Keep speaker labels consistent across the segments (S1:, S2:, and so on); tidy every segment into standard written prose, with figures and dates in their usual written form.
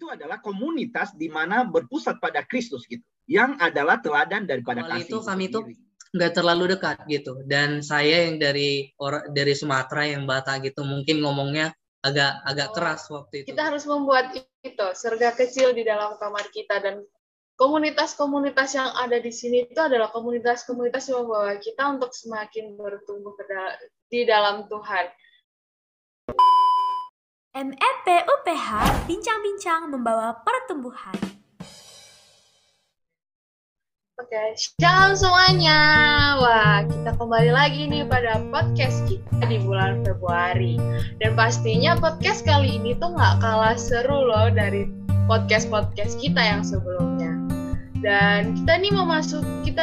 S1: itu adalah komunitas di mana berpusat pada Kristus gitu, yang adalah teladan daripada
S2: awal
S1: kasih
S2: itu kami tuh
S1: sendiri.
S2: nggak terlalu dekat gitu, dan saya yang dari Sumatera yang Batak gitu mungkin ngomongnya agak keras waktu itu.
S3: Kita harus membuat itu surga kecil di dalam kamar kita, dan komunitas-komunitas yang ada di sini itu adalah komunitas-komunitas yang membawa kita untuk semakin bertumbuh di dalam Tuhan.
S4: MEP UPH bincang-bincang membawa pertumbuhan.
S3: Oke, shalom semuanya. Wah, kita kembali lagi nih pada podcast kita di bulan Februari. Dan pastinya podcast kali ini tuh nggak kalah seru loh dari podcast-podcast kita yang sebelumnya. Dan kita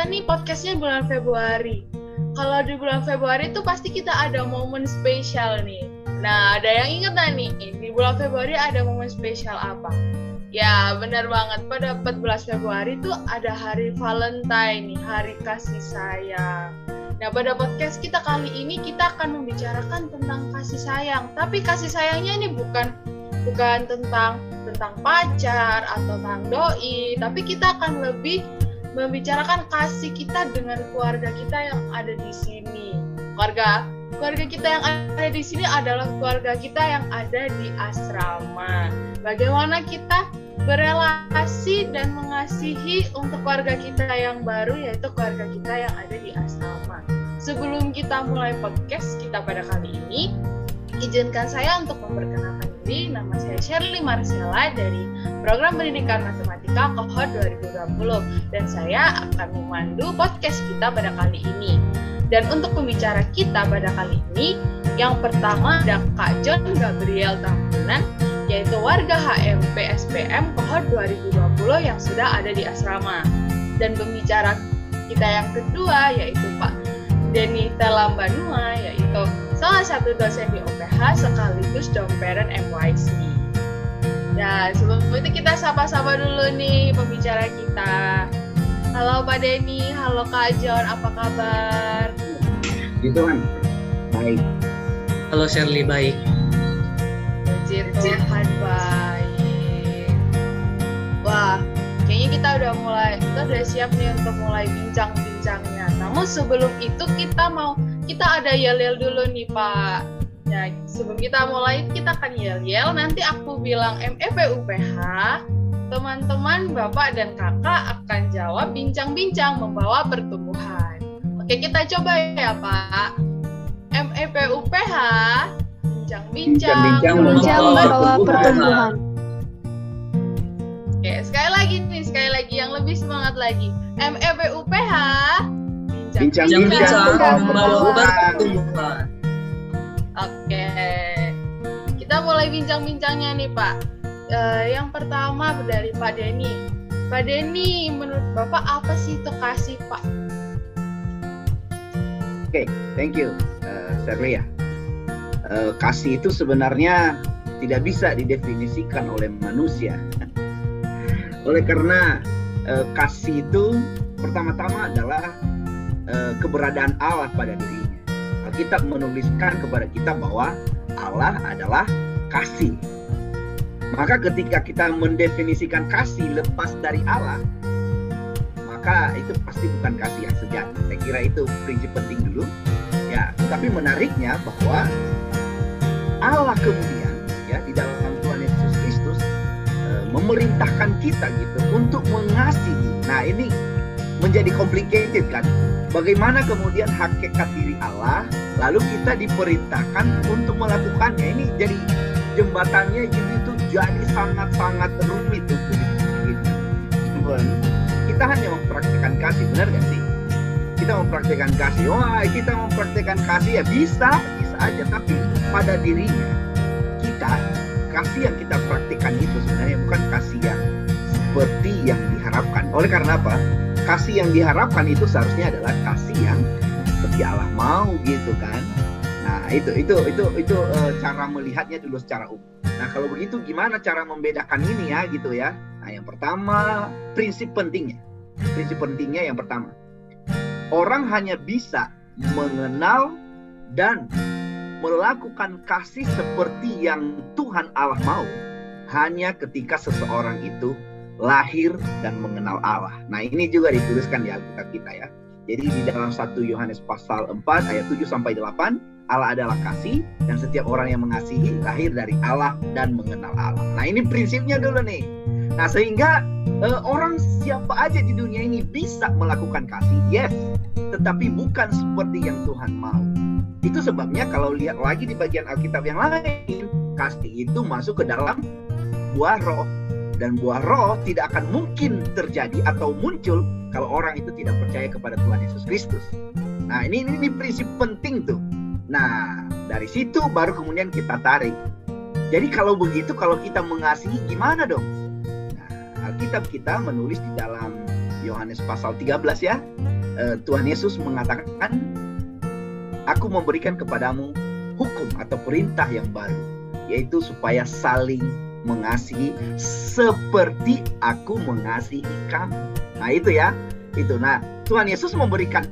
S3: nih podcastnya bulan Februari. Kalau di bulan Februari tuh pasti kita ada momen spesial nih. Nah, ada yang ingat nih, di bulan Februari ada momen spesial apa? Ya, benar banget. Pada 14 Februari itu ada hari Valentine nih, hari kasih sayang. Nah, pada podcast kita kali ini kita akan membicarakan tentang kasih sayang. Tapi kasih sayangnya ini bukan tentang pacar atau tentang doi, tapi kita akan lebih membicarakan kasih kita dengan keluarga kita yang ada di sini. Keluarga kita yang ada di sini adalah keluarga kita yang ada di asrama. Bagaimana kita berelasi dan mengasihi untuk keluarga kita yang baru, yaitu keluarga kita yang ada di asrama. Sebelum kita mulai podcast kita pada kali ini, izinkan saya untuk memperkenalkan diri. Nama saya Shirley Marcella dari Program Pendidikan Matematika Kohort 2020, dan saya akan memandu podcast kita pada kali ini. Dan untuk pembicara kita pada kali ini, yang pertama ada Kak John Gabriel Tambunan, yaitu warga HMP SPM Kohort 2020 yang sudah ada di asrama. Dan pembicara kita yang kedua yaitu Pak Denny Telambanua, yaitu salah satu dosen di UPH sekaligus Domparent MYC. Dan sebelum itu kita sapa-sapa dulu nih pembicara kita. Halo Pak Denny, halo Kak John, apa kabar?
S1: Gitu kan? Baik.
S2: Halo Shirley, baik.
S3: Puji Tuhan, baik. Wah, kayaknya kita udah siap nih untuk mulai bincang-bincangnya. Namun sebelum itu kita ada yel-yel dulu nih Pak. Nah, sebelum kita mulai kita akan yel-yel, nanti aku bilang MEP UPH, teman-teman, bapak dan kakak akan jawab bincang-bincang membawa pertumbuhan. Oke, kita coba ya Pak. MEP UPH, bincang-bincang
S4: membawa pertumbuhan.
S3: Oke, sekali lagi yang lebih semangat lagi. MEP UPH,
S1: Bincang-bincang
S2: membawa pertumbuhan.
S3: Oke, kita mulai bincang-bincangnya nih Pak. Yang pertama dari Pak Denny. Pak Denny, menurut Bapak apa sih itu kasih Pak?
S1: Oke, thank you, Shirley ya. Kasih itu sebenarnya tidak bisa didefinisikan oleh manusia. Oleh karena kasih itu pertama-tama adalah keberadaan Allah pada dirinya. Alkitab menuliskan kepada kita bahwa Allah adalah kasih. Maka ketika kita mendefinisikan kasih lepas dari Allah, maka itu pasti bukan kasih yang sejati. Saya kira itu prinsip penting dulu. Ya, tapi menariknya bahwa Allah kemudian ya di dalam Tuhan Yesus Kristus memerintahkan kita gitu untuk mengasihi. Nah, ini menjadi complicated kan. Bagaimana kemudian hakikat diri Allah lalu kita diperintahkan untuk melakukannya. Ini jadi jembatannya itu jadi sangat-sangat rumit untuk kita. Kita hanya mempraktikkan kasih, benar gak sih? Kita mempraktikkan kasih. Wah, kita mempraktikkan kasih ya bisa aja, tapi pada dirinya kita kasih yang kita praktikkan itu sebenarnya bukan kasih yang seperti yang diharapkan. Oleh karena apa? Kasih yang diharapkan itu seharusnya adalah kasih yang seperti Allah mau gitu kan. Nah, itu cara melihatnya dulu secara umum. Nah, kalau begitu gimana cara membedakan ini ya gitu ya. Nah, yang pertama prinsip pentingnya yang pertama, orang hanya bisa mengenal dan melakukan kasih seperti yang Tuhan Allah mau hanya ketika seseorang itu lahir dan mengenal Allah. Nah, ini juga dituliskan di Alkitab kita ya. Jadi di dalam 1 Yohanes pasal 4 ayat 7-8, Allah adalah kasih dan setiap orang yang mengasihi lahir dari Allah dan mengenal Allah. Nah, ini prinsipnya dulu nih. Nah, sehingga orang siapa aja di dunia ini bisa melakukan kasih, yes, tetapi bukan seperti yang Tuhan mau. Itu sebabnya kalau lihat lagi di bagian Alkitab yang lain, kasih itu masuk ke dalam buah roh. Dan buah roh tidak akan mungkin terjadi atau muncul kalau orang itu tidak percaya kepada Tuhan Yesus Kristus. Nah, ini prinsip penting tuh. Nah, dari situ baru kemudian kita tarik. Jadi kalau begitu, kalau kita mengasihi gimana dong? Nah, Alkitab kita menulis di dalam Yohanes pasal 13 ya. Tuhan Yesus mengatakan, aku memberikan kepadamu hukum atau perintah yang baru, yaitu supaya saling mengasihi seperti aku mengasihi kamu. Nah, itu ya. Itu. Nah, Tuhan Yesus memberikan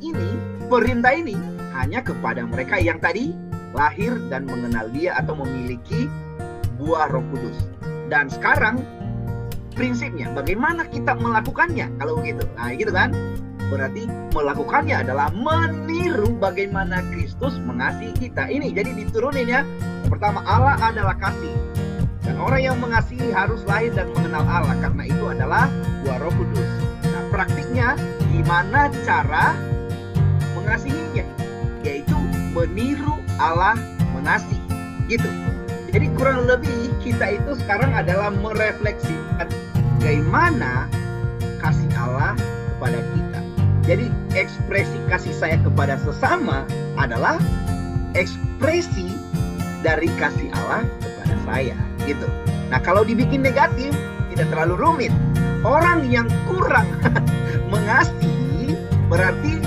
S1: perintah ini hanya kepada mereka yang tadi lahir dan mengenal Dia atau memiliki buah Roh Kudus. Dan sekarang prinsipnya bagaimana kita melakukannya kalau begitu. Nah, gitu kan? Berarti melakukannya adalah meniru bagaimana Kristus mengasihi kita. Ini jadi diturunin ya. Yang pertama, Allah adalah kasih. Dan orang yang mengasihi harus lahir dan mengenal Allah, karena itu adalah buah Roh Kudus. Nah, praktiknya gimana cara mengasihinya? Yaitu meniru Allah mengasihi. Gitu. Jadi kurang lebih kita itu sekarang adalah merefleksikan bagaimana kasih Allah kepada kita. Jadi ekspresi kasih saya kepada sesama adalah ekspresi dari kasih Allah kepada saya. Gitu. Nah, kalau dibikin negatif tidak terlalu rumit. Orang yang kurang mengasihi berarti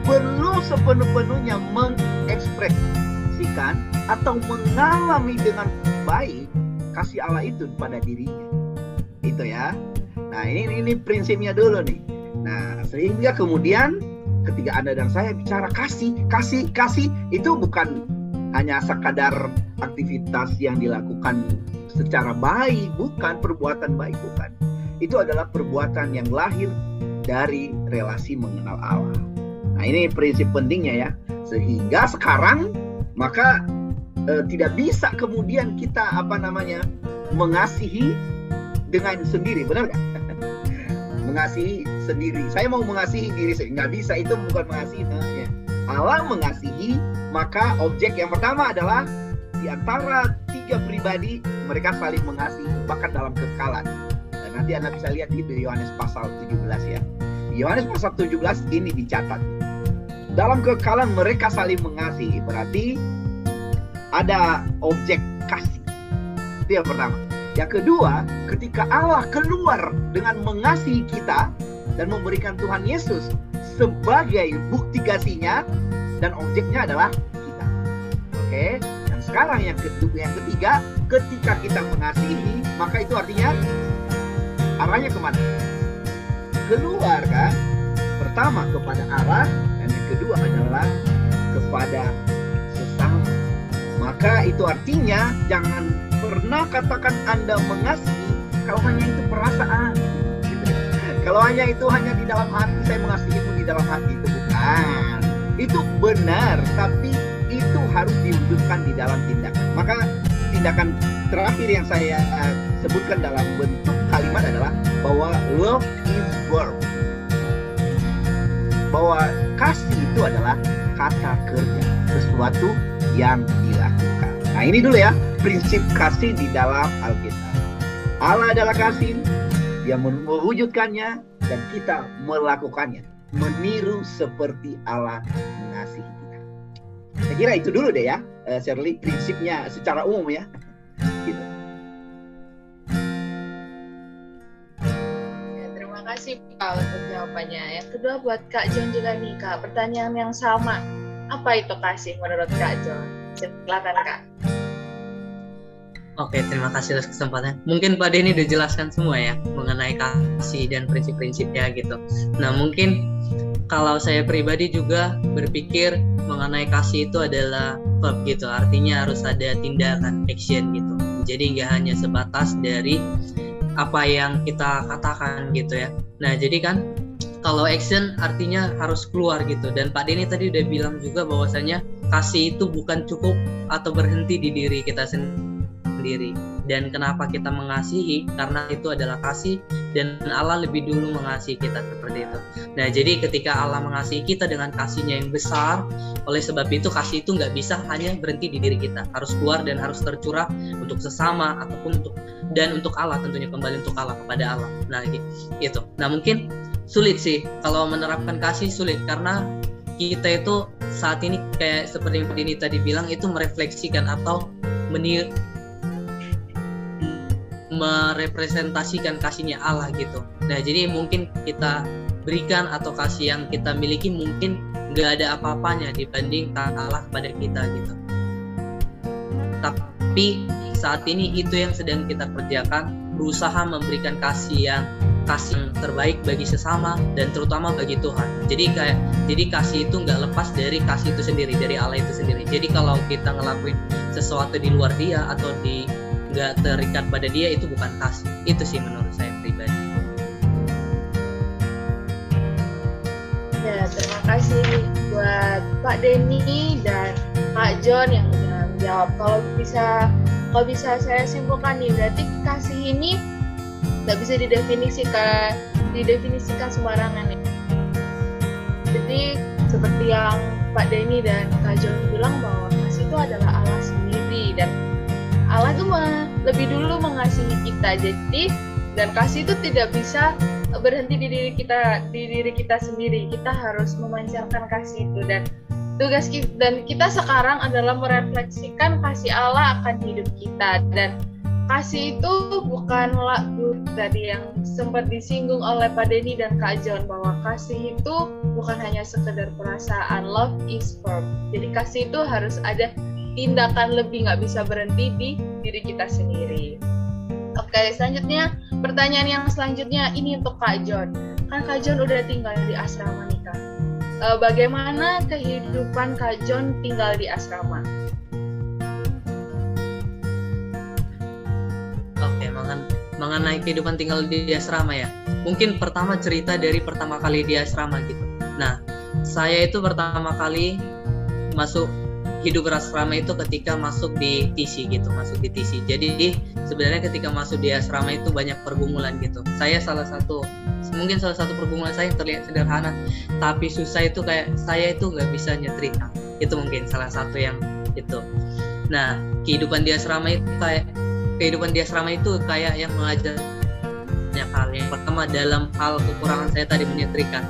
S1: belum sepenuh-penuhnya mengekspresikan atau mengalami dengan baik kasih Allah itu pada dirinya. Itu ya. Nah, ini prinsipnya dulu nih. Nah, sehingga kemudian ketika Anda dan saya bicara kasih itu bukan hanya sekadar aktivitas yang dilakukan secara baik, bukan perbuatan baik, bukan. Itu adalah perbuatan yang lahir dari relasi mengenal Allah. Nah, ini prinsip pentingnya ya. Sehingga sekarang maka tidak bisa kemudian kita mengasihi dengan sendiri, benar nggak? Mengasihi sendiri. Saya mau mengasihi diri sendiri, nggak bisa, itu bukan mengasihi. Ya. Allah mengasihi, maka objek yang pertama adalah di antara 3 pribadi mereka saling mengasihi bahkan dalam kekekalan. Dan nanti Anda bisa lihat di Yohanes pasal 17 ya. Di Yohanes pasal 17 ini dicatat. Dalam kekekalan mereka saling mengasihi, berarti ada objek kasih. Itu yang pertama. Yang kedua, ketika Allah keluar dengan mengasihi kita dan memberikan Tuhan Yesus sebagai bukti kasihnya, dan objeknya adalah kita. Oke? Dan sekarang yang ketiga, ketika kita mengasihi, maka itu artinya arahnya kemana? Keluar kan? Pertama kepada Allah, dan yang kedua adalah kepada sesama. Maka itu artinya jangan pernah katakan Anda mengasihi kalau hanya itu perasaan. Kalau hanya itu hanya di dalam hati, saya mengasihimu di dalam hati, itu bukan. Itu benar, tapi itu harus diwujudkan di dalam tindakan. Maka tindakan terakhir yang saya sebutkan dalam bentuk kalimat adalah bahwa love is verb. Bahwa kasih itu adalah kata kerja, sesuatu yang dilakukan. Nah, ini dulu ya, prinsip kasih di dalam Alkitab. Allah adalah kasih, Dia mewujudkannya dan kita melakukannya, meniru seperti Allah mengasihi kita. Saya kira itu dulu deh ya, Shirley, prinsipnya secara umum ya. Gitu.
S3: Ya, terima kasih Pak untuk jawabannya. Yang kedua buat Kak John juga nih Kak, pertanyaan yang sama. Apa itu kasih menurut Kak John? Silakan Kak.
S2: Oke, terima kasih atas kesempatannya. Mungkin Pak Denny udah jelaskan semua ya mengenai kasih dan prinsip-prinsipnya gitu. Nah, mungkin kalau saya pribadi juga berpikir mengenai kasih itu adalah verb gitu. Artinya harus ada tindakan, action gitu. Jadi nggak hanya sebatas dari apa yang kita katakan gitu ya. Nah jadi kan kalau action artinya harus keluar gitu. Dan Pak Denny tadi udah bilang juga bahwasanya kasih itu bukan cukup atau berhenti di diri kita sendiri. Dan kenapa kita mengasihi? Karena itu adalah kasih dan Allah lebih dulu mengasihi kita seperti itu. Nah jadi ketika Allah mengasihi kita dengan kasihnya yang besar, oleh sebab itu kasih itu nggak bisa hanya berhenti di diri kita, harus keluar dan harus tercurah untuk sesama ataupun untuk Allah, tentunya kembali untuk Allah, kepada Allah. Nah gitu. Nah mungkin sulit sih kalau menerapkan kasih, sulit karena kita itu saat ini kayak seperti yang Pak Denny tadi bilang, itu merefleksikan atau merepresentasikan kasihnya Allah gitu. Nah jadi mungkin kita berikan atau kasih yang kita miliki mungkin nggak ada apa-apanya dibanding Allah kepada kita gitu. Tapi saat ini itu yang sedang kita kerjakan, berusaha memberikan kasih yang terbaik bagi sesama dan terutama bagi Tuhan. Jadi kasih itu nggak lepas dari kasih itu sendiri, dari Allah itu sendiri. Jadi kalau kita ngelakuin sesuatu di luar Dia atau nggak terikat pada Dia, itu bukan kasih. Itu sih menurut saya pribadi.
S3: Ya, terima kasih buat Pak Denny dan Pak John yang udah menjawab. Kalau bisa saya simpulkan nih, berarti kasih ini nggak bisa didefinisikan sembarangan ya. Jadi seperti yang Pak Denny dan Kak John bilang bahwa kasih itu adalah Allah sendiri, dan Allah itu lebih dulu mengasihi kita. Jadi dan kasih itu tidak bisa berhenti di diri kita sendiri. Kita harus memancarkan kasih itu, dan tugas kita sekarang adalah merefleksikan kasih Allah akan hidup kita. Dan kasih itu bukan tadi yang sempat disinggung oleh Pak Denny dan Kak John, bahwa kasih itu bukan hanya sekedar perasaan. Love is verb. Jadi kasih itu harus ada tindakan lebih, nggak bisa berhenti di diri kita sendiri. Oke, selanjutnya pertanyaan yang selanjutnya ini untuk Kak John. Kan Kak John udah tinggal di asrama nikah. Bagaimana kehidupan Kak John tinggal di asrama?
S2: Oke, mengenai kehidupan tinggal di asrama ya. Mungkin pertama cerita dari pertama kali di asrama gitu. Nah, saya itu pertama kali masuk hidup berasrama itu ketika masuk di TC gitu, Jadi sebenarnya ketika masuk di asrama itu banyak pergumulan gitu. Mungkin salah satu pergumulan saya yang terlihat sederhana, tapi susah itu kayak saya itu nggak bisa nyetrika. Itu mungkin salah satu yang itu. Nah, kehidupan di asrama itu kayak yang mengajar banyak hal. Yang pertama dalam hal kekurangan saya tadi menyetrika.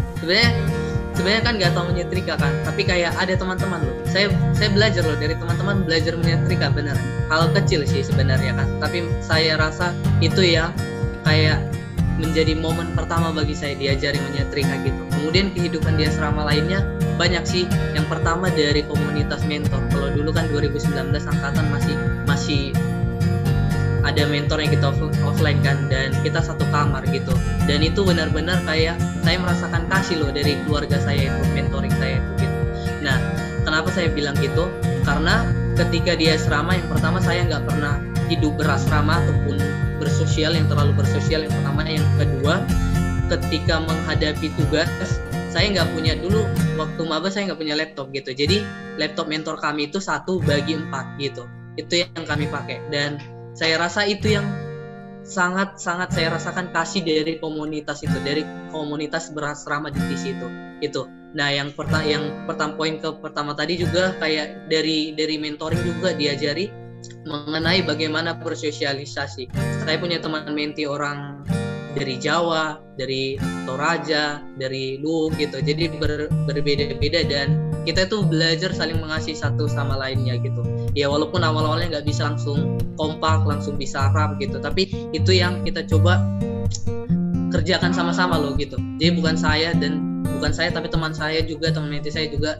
S2: Sebenarnya kan nggak tahu menyetrika kan, tapi kayak ada teman-teman loh. Saya belajar loh dari teman-teman, belajar menyetrika bener. Hal kecil sih sebenarnya kan, tapi saya rasa itu ya kayak menjadi momen pertama bagi saya diajari menyetrika gitu. Kemudian kehidupan di asrama lainnya banyak sih. Yang pertama dari komunitas mentor. Kalau dulu kan 2019 angkatan masih ada mentor yang kita offline kan, dan kita satu kamar gitu. Dan itu benar-benar kayak saya merasakan kasih loh dari keluarga saya itu, mentoring saya itu gitu. Nah, kenapa saya bilang gitu? Karena ketika di asrama, yang pertama saya nggak pernah hidup berasrama ataupun bersosial, yang terlalu bersosial yang pertama. Yang kedua, ketika menghadapi tugas, saya nggak punya dulu, waktu maba saya nggak punya laptop gitu. Jadi laptop mentor kami itu 1/4 gitu. Itu yang kami pakai, dan saya rasa itu yang sangat saya rasakan kasih dari komunitas itu, dari komunitas berasrama di situ itu. Nah, yang pertama tadi juga kayak dari mentoring juga diajari mengenai bagaimana bersosialisasi. Saya punya teman menti orang dari Jawa, dari Toraja, dari Luwu gitu. Jadi berbeda-beda, dan kita tuh belajar saling mengasihi satu sama lainnya gitu. Ya walaupun awal-awalnya nggak bisa langsung kompak, langsung bisa akrab gitu, tapi itu yang kita coba kerjakan sama-sama loh gitu. Jadi bukan saya tapi teman menti saya juga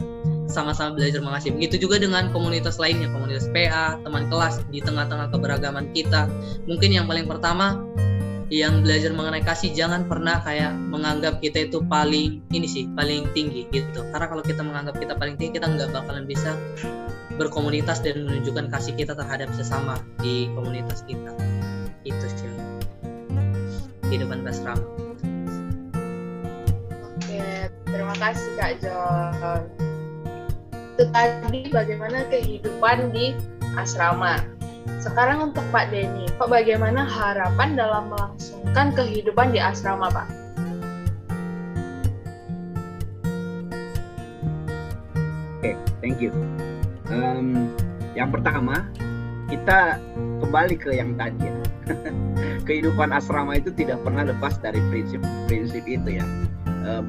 S2: sama-sama belajar mengasihi. Begitu juga dengan komunitas lainnya, komunitas PA, teman kelas, di tengah-tengah keberagaman kita. Mungkin yang paling pertama yang belajar mengenai kasih, jangan pernah kayak menganggap kita itu paling tinggi gitu. Karena kalau kita menganggap kita paling tinggi, kita nggak bakalan bisa berkomunitas dan menunjukkan kasih kita terhadap sesama di komunitas kita. Itu sih kehidupan berasrama.
S3: Oke, terima kasih Kak John. Itu tadi bagaimana kehidupan di asrama. Sekarang untuk Pak Denny, Pak, bagaimana harapan dalam melangsungkan kehidupan di asrama, Pak?
S1: Oke, thank you. Yang pertama, kita kembali ke yang tadi ya. Kehidupan asrama itu tidak pernah lepas dari prinsip itu ya,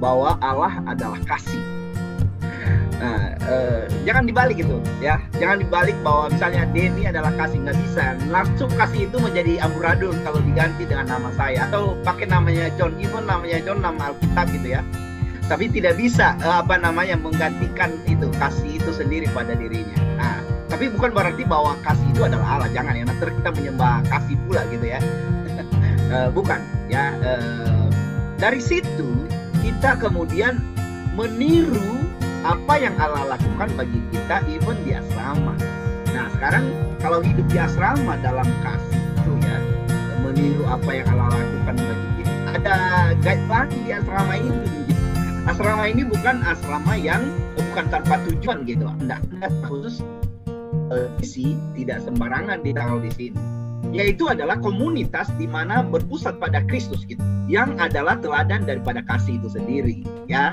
S1: bahwa Allah adalah kasih. Nah, jangan dibalik gitu ya, jangan dibalik bahwa misalnya Denny adalah kasih, nggak bisa langsung kasih itu menjadi amburadul kalau diganti dengan nama saya atau pakai namanya John, even namanya John nama Alkitab gitu ya, tapi tidak bisa menggantikan itu kasih itu sendiri pada dirinya. Nah, tapi bukan berarti bahwa kasih itu adalah Allah, jangan ya, nanti kita menyembah kasih pula gitu ya. Bukan ya. Dari situ kita kemudian meniru apa yang Allah lakukan bagi kita even di asrama. Nah, sekarang kalau hidup di asrama dalam kasih itu ya, meniru apa yang Allah lakukan bagi kita. Ada guideline di asrama ini. Asrama ini bukan asrama yang bukan tanpa tujuan gitu. Anda khusus isi tidak sembarangan ditaruh di sini. Yaitu adalah komunitas di mana berpusat pada Kristus gitu, yang adalah teladan daripada kasih itu sendiri ya.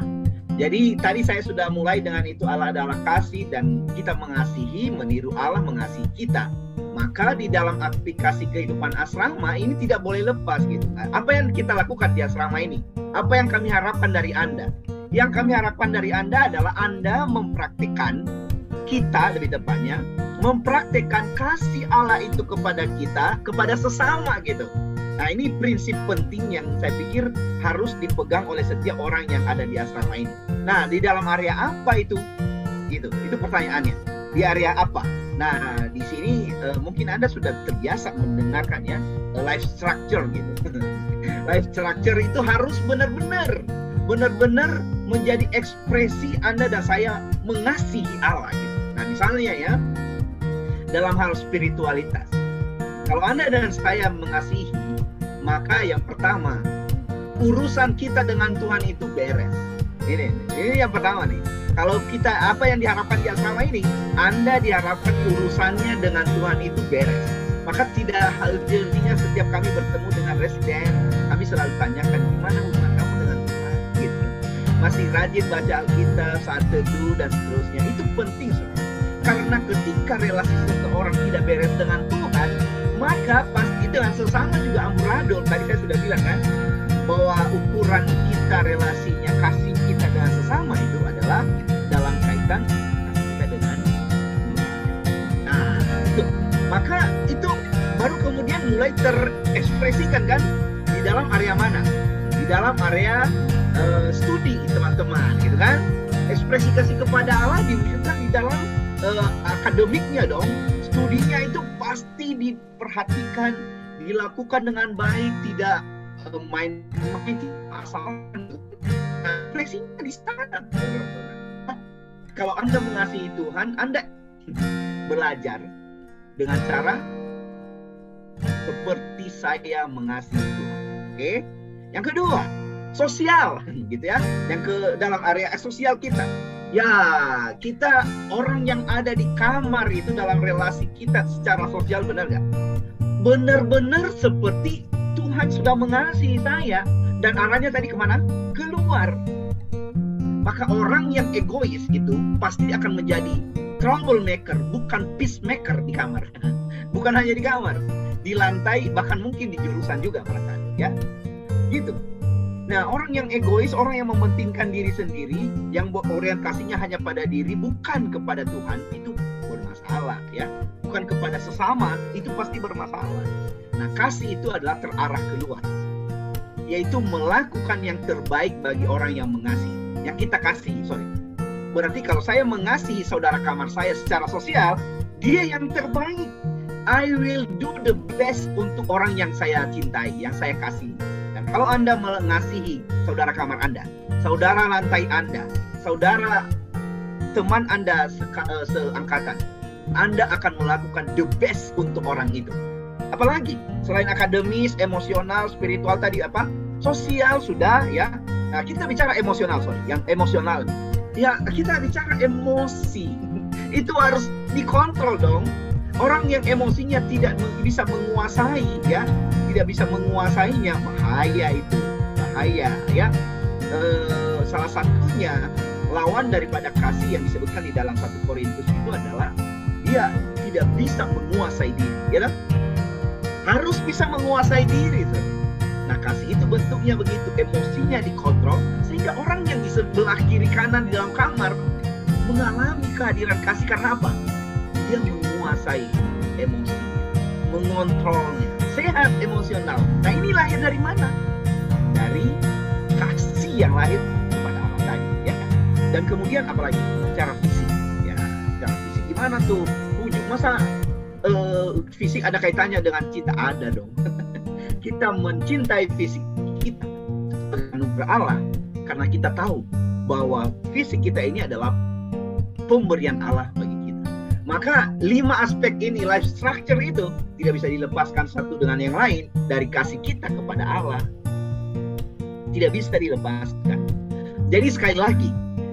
S1: Jadi tadi saya sudah mulai dengan itu, Allah adalah kasih dan kita mengasihi, meniru Allah mengasihi kita. Maka di dalam aplikasi kehidupan asrama ini tidak boleh lepas gitu. Apa yang kita lakukan di asrama ini? Apa yang kami harapkan dari Anda? Yang kami harapkan dari Anda adalah Anda mempraktikkan, kita lebih tepatnya, mempraktikkan kasih Allah itu kepada kita, kepada sesama gitu. Nah, ini prinsip penting yang saya pikir harus dipegang oleh setiap orang yang ada di asrama ini. Nah, di dalam area apa itu? Gitu. Itu pertanyaannya. Di area apa? Nah, di sini mungkin Anda sudah terbiasa mendengarkan ya, life structure gitu. Life structure itu harus benar-benar menjadi ekspresi Anda dan saya mengasihi Allah gitu. Nah, misalnya ya, dalam hal spiritualitas. Kalau Anda dan saya mengasihi, maka yang pertama, urusan kita dengan Tuhan itu beres. Ini yang pertama nih. Kalau kita, apa yang diharapkan di asrama ini, Anda diharapkan urusannya dengan Tuhan itu beres. Maka tidak halnya setiap kami bertemu dengan residen, kami selalu tanyakan gimana hubungan kamu dengan Tuhan gitu. Masih rajin baca Alkitab, saat teduh dan seterusnya. Itu penting saudara. Karena ketika relasi seseorang tidak beres dengan Tuhan, maka pasti dengan sesama juga amburadul. Tadi saya sudah bilang kan, bahwa ukuran kita, relasinya, kasih kita dengan sesama itu adalah dalam kaitan kasih kita dengan Tuhan. Nah, itu. Maka itu baru kemudian mulai terekspresikan kan di dalam area mana? Di dalam area studi teman-teman gitu kan. Ekspresi kasih kepada Allah diwujudkan di dalam akademiknya dong. Studinya itu pasti diperhatikan, dilakukan dengan baik, tidak main asal. Refleksinya di sana. Kalau Anda mengasihi Tuhan, Anda belajar dengan cara seperti saya mengasihi Tuhan. Oke? Yang kedua, sosial gitu ya. Yang ke dalam area sosial kita. Ya, kita orang yang ada di kamar itu dalam relasi kita secara sosial benar nggak? Benar-benar seperti Tuhan sudah mengasihi saya. Dan arahnya tadi kemana? Keluar. Maka orang yang egois itu pasti akan menjadi troublemaker, bukan peacemaker di kamar. Bukan hanya di kamar, di lantai, bahkan mungkin di jurusan juga barangkali ya. Gitu. Nah, orang yang egois, orang yang mementingkan diri sendiri, yang orientasinya hanya pada diri, bukan kepada Tuhan, itu bermasalah ya. Bukan kepada sesama, itu pasti bermasalah. Nah, kasih itu adalah terarah keluar, yaitu melakukan yang terbaik bagi orang yang mengasihi, yang kita kasihi, Berarti kalau saya mengasihi saudara kamar saya secara sosial, dia yang terbaik. I will do the best untuk orang yang saya cintai, yang saya kasihi. Dan kalau Anda mengasihi saudara kamar Anda, saudara lantai Anda, saudara teman Anda seangkatan, Anda akan melakukan the best untuk orang itu. Apalagi selain akademis, emosional, spiritual tadi apa? Sosial sudah ya. Nah, kita bicara emosional, yang emosional. Ya, kita bicara emosi. Itu harus dikontrol dong. Orang yang emosinya tidak bisa menguasai ya, tidak bisa menguasainya, bahaya itu. Bahaya ya. Salah satunya lawan daripada kasih yang disebutkan di dalam 1 Korintus itu adalah dia tidak bisa menguasai diri, ya kan? Harus bisa menguasai diri. Nah, kasih itu bentuknya begitu, emosinya dikontrol sehingga orang yang di sebelah kiri kanan di dalam kamar mengalami kehadiran kasih karena apa? Dia menguasai emosinya, mengontrolnya, sehat emosional. Nah, ini lahir dari mana? Dari kasih yang lahir kepada Allah tadi, ya. Dan kemudian apalagi? Secara fisik, ya. Secara fisik gimana tuh? Masa fisik ada kaitannya dengan cinta? Ada dong. Kita mencintai fisik kita anugerah Allah karena kita tahu bahwa fisik kita ini adalah pemberian Allah bagi kita. Maka 5 aspek ini, life structure itu tidak bisa dilepaskan satu dengan yang lain dari kasih kita kepada Allah. Tidak bisa dilepaskan. Jadi sekali lagi,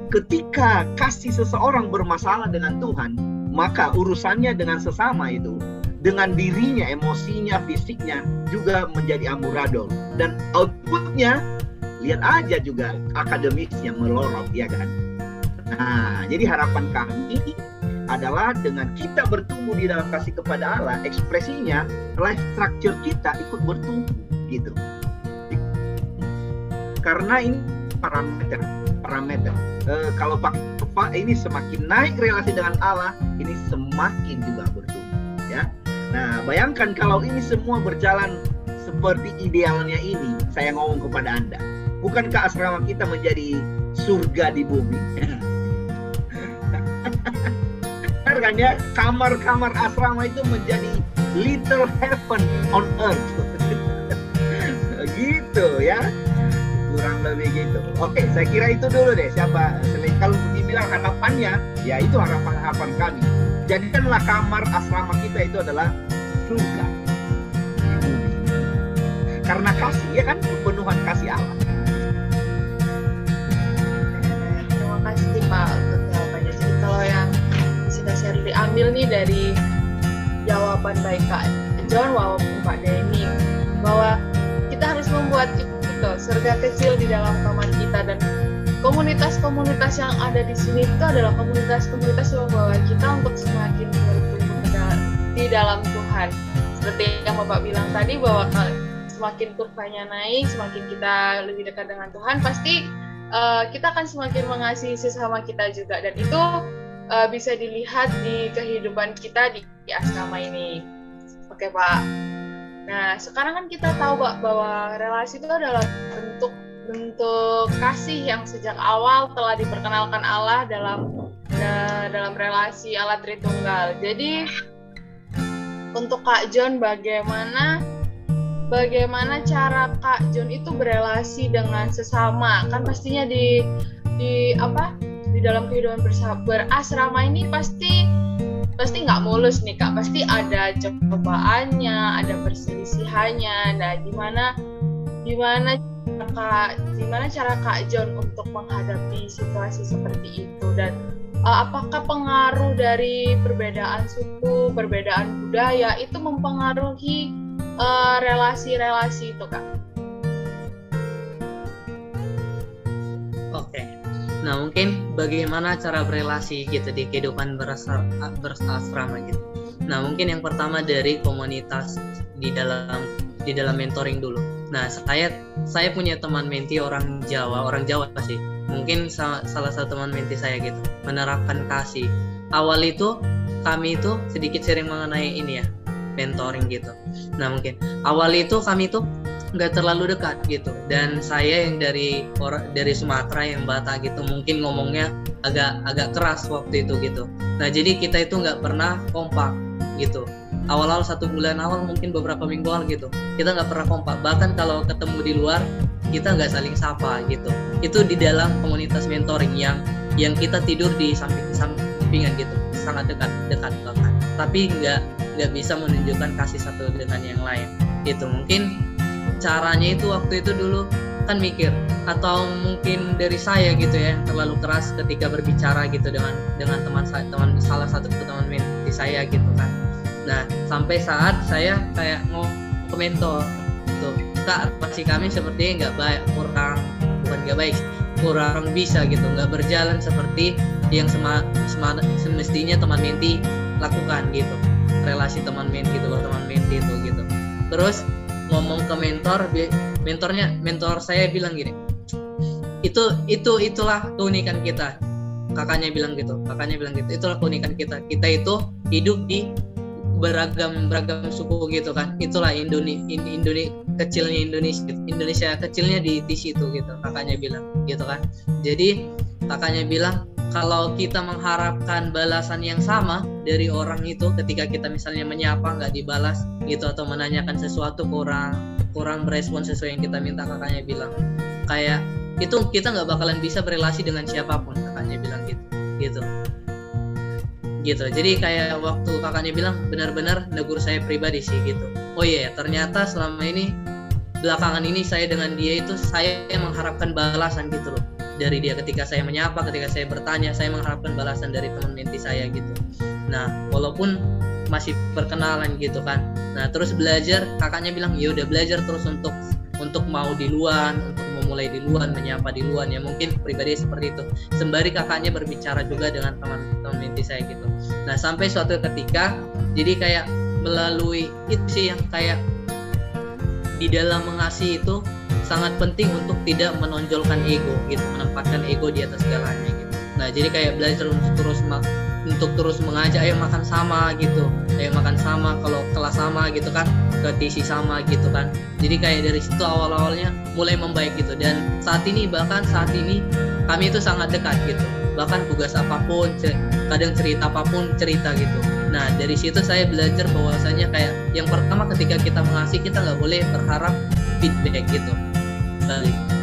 S1: ketika kasih seseorang bermasalah dengan Tuhan, maka urusannya dengan sesama itu, dengan dirinya, emosinya, fisiknya juga menjadi amburadul. Dan outputnya, lihat aja juga akademisnya melorot, ya kan? Nah, jadi harapan kami adalah dengan kita bertumbuh di dalam kasih kepada Allah, ekspresinya, life structure kita ikut bertumbuh, gitu. Karena ini parameter. Kalau ini semakin naik relasi dengan Allah, ini semakin juga bertumbuh, ya. Nah, bayangkan kalau ini semua berjalan seperti idealnya ini, saya ngomong kepada Anda, bukankah asrama kita menjadi surga di bumi? Benar kan ya? Kamar-kamar asrama itu menjadi little heaven on earth. Gitu ya. Kurang lebih gitu. Oke, saya kira itu dulu deh. Kalau dibilang harapannya, ya itu harapan kami. Jadikanlah kamar asrama kita itu adalah surga di bumi. Karena kasih, ya kan? Pemenuhan kasih Allah.
S3: Terima kasih Pak untuk jawabannya. Jadi kalau yang bisa saya ambil nih dari jawaban baik Kak John maupun Pak Denny, bahwa kita harus membuat surga kecil di dalam kamar kita, dan komunitas-komunitas yang ada di sini itu adalah komunitas-komunitas yang membawa kita untuk semakin bertumbuh di dalam Tuhan. Seperti yang Bapak bilang tadi, bahwa semakin kurvanya naik, semakin kita lebih dekat dengan Tuhan, pasti kita akan semakin mengasihi sesama kita juga, dan itu bisa dilihat di kehidupan kita di asrama ini. Oke Pak. Nah, sekarang kan kita tahu bahwa relasi itu adalah bentuk kasih yang sejak awal telah diperkenalkan Allah dalam relasi Allah Tritunggal. Jadi untuk Kak John, bagaimana cara Kak John itu berelasi dengan sesama? Kan pastinya di dalam kehidupan berasrama ini pasti nggak mulus nih Kak, pasti ada cobaannya, ada perselisihannya. Nah, gimana cara Kak John untuk menghadapi situasi seperti itu, dan apakah pengaruh dari perbedaan suku, perbedaan budaya itu mempengaruhi relasi-relasi itu Kak?
S2: Oke. Nah, mungkin bagaimana cara berelasi gitu di kehidupan berasrama gitu. Nah, mungkin yang pertama dari komunitas di dalam mentoring dulu. Nah, saya punya teman menti orang Jawa sih. Mungkin salah satu teman menti saya gitu, menerapkan kasih. Awal itu kami itu sedikit sering mengenai ini ya, mentoring gitu. Nah, mungkin awal itu kami itu nggak terlalu dekat gitu, dan saya yang dari Sumatera, yang Batak gitu, mungkin ngomongnya agak keras waktu itu gitu. Nah, jadi kita itu nggak pernah kompak gitu. Awal-awal 1 bulan awal, mungkin beberapa minggu awal gitu, kita nggak pernah kompak. Bahkan kalau ketemu di luar, kita nggak saling sapa gitu. Itu di dalam komunitas mentoring yang kita tidur di samping-sampingan gitu. sangat dekat bahkan, tapi nggak bisa menunjukkan kasih satu dengan yang lain. Itu mungkin caranya itu waktu itu dulu kan mikir, atau mungkin dari saya gitu ya terlalu keras ketika berbicara gitu dengan salah satu teman menti saya gitu kan. Nah sampai saat saya kayak mau ke mentor tuh, Kak relasi kami sepertinya nggak baik, kurang bisa gitu, nggak berjalan seperti yang semestinya teman menti lakukan gitu, relasi teman menti itu gitu. Terus ngomong ke mentor saya bilang gini, itulah keunikan kita. Kakaknya bilang gitu, itulah keunikan kita itu hidup di beragam suku gitu kan. Itulah Indonesia kecilnya di situ gitu, kakaknya bilang gitu kan. Jadi kakaknya bilang kalau kita mengharapkan balasan yang sama dari orang itu ketika kita misalnya menyapa nggak dibalas gitu, atau menanyakan sesuatu kurang berespon sesuai yang kita minta, kakaknya bilang kayak itu kita nggak bakalan bisa berelasi dengan siapapun, kakaknya bilang gitu. Jadi kayak waktu kakaknya bilang benar-benar negur saya pribadi sih gitu. Oh iya, ternyata selama ini belakangan ini saya dengan dia itu saya mengharapkan balasan gitu loh dari dia. Ketika saya menyapa, ketika saya bertanya, saya mengharapkan balasan dari teman menti saya gitu. Nah walaupun masih perkenalan gitu kan. Nah terus belajar, kakaknya bilang ya udah belajar terus untuk mau duluan, untuk memulai duluan, menyapa duluan ya, mungkin pribadi seperti itu. Sembari kakaknya berbicara juga dengan teman menti saya gitu. Nah sampai suatu ketika jadi kayak melalui itu sih yang kayak di dalam mengasihi itu sangat penting untuk tidak menonjolkan ego gitu, menempatkan ego di atas segalanya gitu. Nah jadi kayak belajar untuk terus mengajak, ayo makan sama gitu, ayo makan sama, kalau kelas sama gitu kan, ke TC sama gitu kan. Jadi kayak dari situ awalnya mulai membaik gitu. Dan saat ini kami itu sangat dekat gitu, bahkan tugas apapun, kadang cerita apapun cerita gitu. Nah dari situ saya belajar bahwasanya kayak yang pertama ketika kita mengasihi, kita nggak boleh berharap feedback gitu.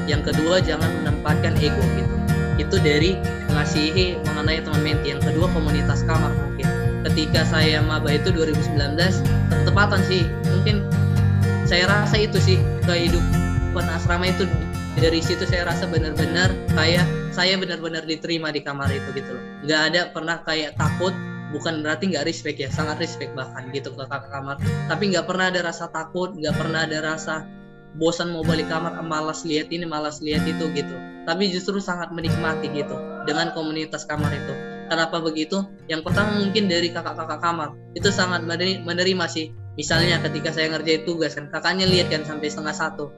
S2: Yang kedua jangan menempatkan ego gitu. Itu dari mengasihi mengenai teman menti. Yang kedua komunitas kamar mungkin. Ketika saya maba itu 2019, ketepatan sih. Mungkin saya rasa itu sih kehidupan asrama itu, dari situ saya rasa benar-benar kayak saya benar-benar diterima di kamar itu gitu loh. Nggak ada pernah kayak takut, bukan berarti nggak respect ya, sangat respect bahkan gitu ke kakak kamar. Tapi nggak pernah ada rasa takut, nggak pernah ada rasa bosan mau balik kamar, malas lihat ini, malas lihat itu gitu. Tapi justru sangat menikmati gitu dengan komunitas kamar itu. Kenapa begitu? Yang pertama mungkin dari kakak-kakak kamar itu sangat menerima sih. Misalnya ketika saya ngerjain tugas kan, kakaknya lihat kan sampai 1:30.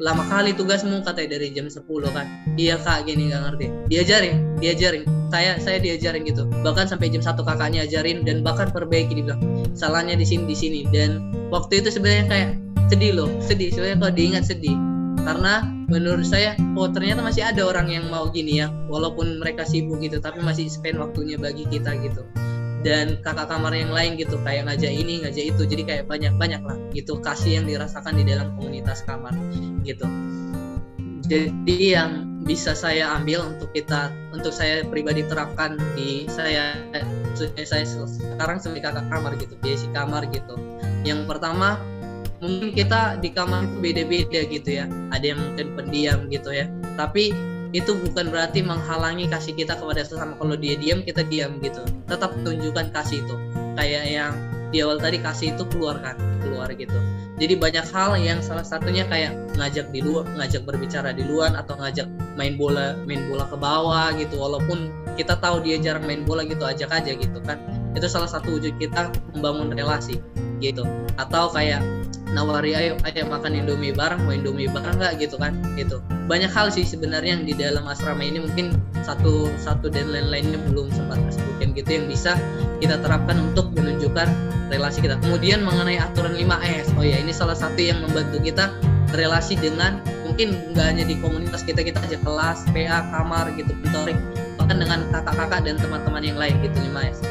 S2: Lama kali tugasmu, katanya dari jam 10 kan. Iya kak, gini nggak ngerti. Diajarin. Saya diajarin gitu. Bahkan sampai jam 1 kakaknya ajarin dan bahkan perbaiki, dibilang salahnya di sini. Dan waktu itu sebenarnya kayak sedih sebenarnya kalau diingat sedih, karena menurut saya ternyata masih ada orang yang mau gini ya, walaupun mereka sibuk gitu tapi masih spend waktunya bagi kita gitu. Dan kakak kamar yang lain gitu kayak ngajak ini ngajak itu, jadi kayak banyak lah gitu kasih yang dirasakan di dalam komunitas kamar gitu. Jadi yang bisa saya ambil untuk saya pribadi terapkan di saya sekarang sebagai kakak kamar gitu, basic kamar gitu. Yang pertama, mungkin kita di kamar itu beda-beda gitu ya, ada yang mungkin pendiam gitu ya, tapi itu bukan berarti menghalangi kasih kita kepada sesama. Kalau dia diam, kita diam gitu, tetap tunjukkan kasih itu. Kayak yang di awal tadi, kasih itu keluar gitu. Jadi banyak hal yang salah satunya kayak ngajak berbicara di luar, atau ngajak main bola ke bawah gitu, walaupun kita tahu dia jarang main bola gitu, ajak aja gitu kan. Itu salah satu wujud kita membangun relasi gitu. Atau kayak nawari, ayo makan Indomie bareng, mau Indomie bareng nggak gitu kan gitu. Banyak hal sih sebenarnya yang di dalam asrama ini, mungkin satu dan lain-lainnya belum sempat sebutkan gitu, yang bisa kita terapkan untuk menunjukkan relasi kita. Kemudian mengenai aturan 5S, oh ya ini salah satu yang membantu kita relasi dengan, mungkin nggak hanya di komunitas kita aja, kelas, PA, kamar gitu, mentoring, bahkan dengan kakak-kakak dan teman-teman yang lain gitu. 5S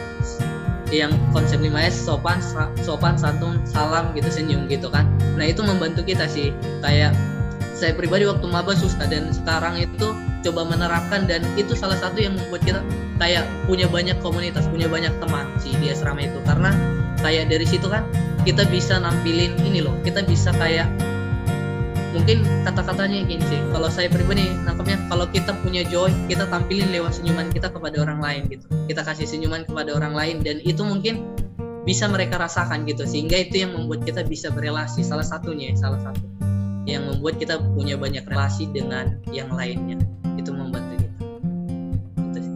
S2: yang konsep 5S, sopan, santun, salam gitu, senyum gitu kan. Nah itu membantu kita sih. Kayak saya pribadi waktu maba susah, dan sekarang itu coba menerapkan, dan itu salah satu yang membuat kita kayak punya banyak komunitas, punya banyak teman sih di asrama itu. Karena kayak dari situ kan kita bisa nampilin ini loh, kita bisa kayak mungkin kata-katanya gini sih, kalau saya pribadi nangkapnya, kalau kita punya joy, kita tampilin lewat senyuman kita kepada orang lain gitu. Kita kasih senyuman kepada orang lain, dan itu mungkin bisa mereka rasakan gitu, sehingga itu yang membuat kita bisa berelasi. Salah satu yang membuat kita punya banyak relasi dengan yang lainnya, itu membantu kita. Itu sih.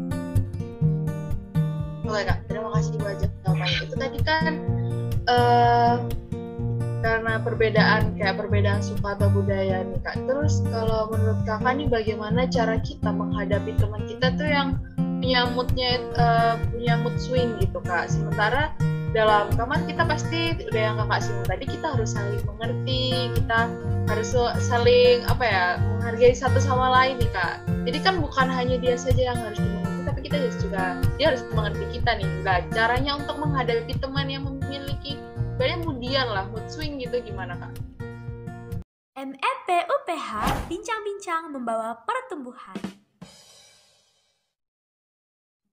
S3: Oke Kak, terima kasih buat jawabannya. Itu tadi kan karena perbedaan suku atau budaya nih Kak. Terus kalau menurut Kakak nih, bagaimana cara kita menghadapi teman kita tuh yang punya mood swing gitu Kak. Sementara dalam kamar kita pasti udah yang Kakak singgung tadi, kita harus saling mengerti, kita harus saling menghargai satu sama lain nih Kak. Jadi kan bukan hanya dia saja yang harus dimengerti, tapi kita juga, dia harus mengerti kita nih. Nah, caranya untuk menghadapi teman yang memiliki kemudian mood swing gitu gimana Kak?
S4: MEP UPH, bincang-bincang membawa pertumbuhan.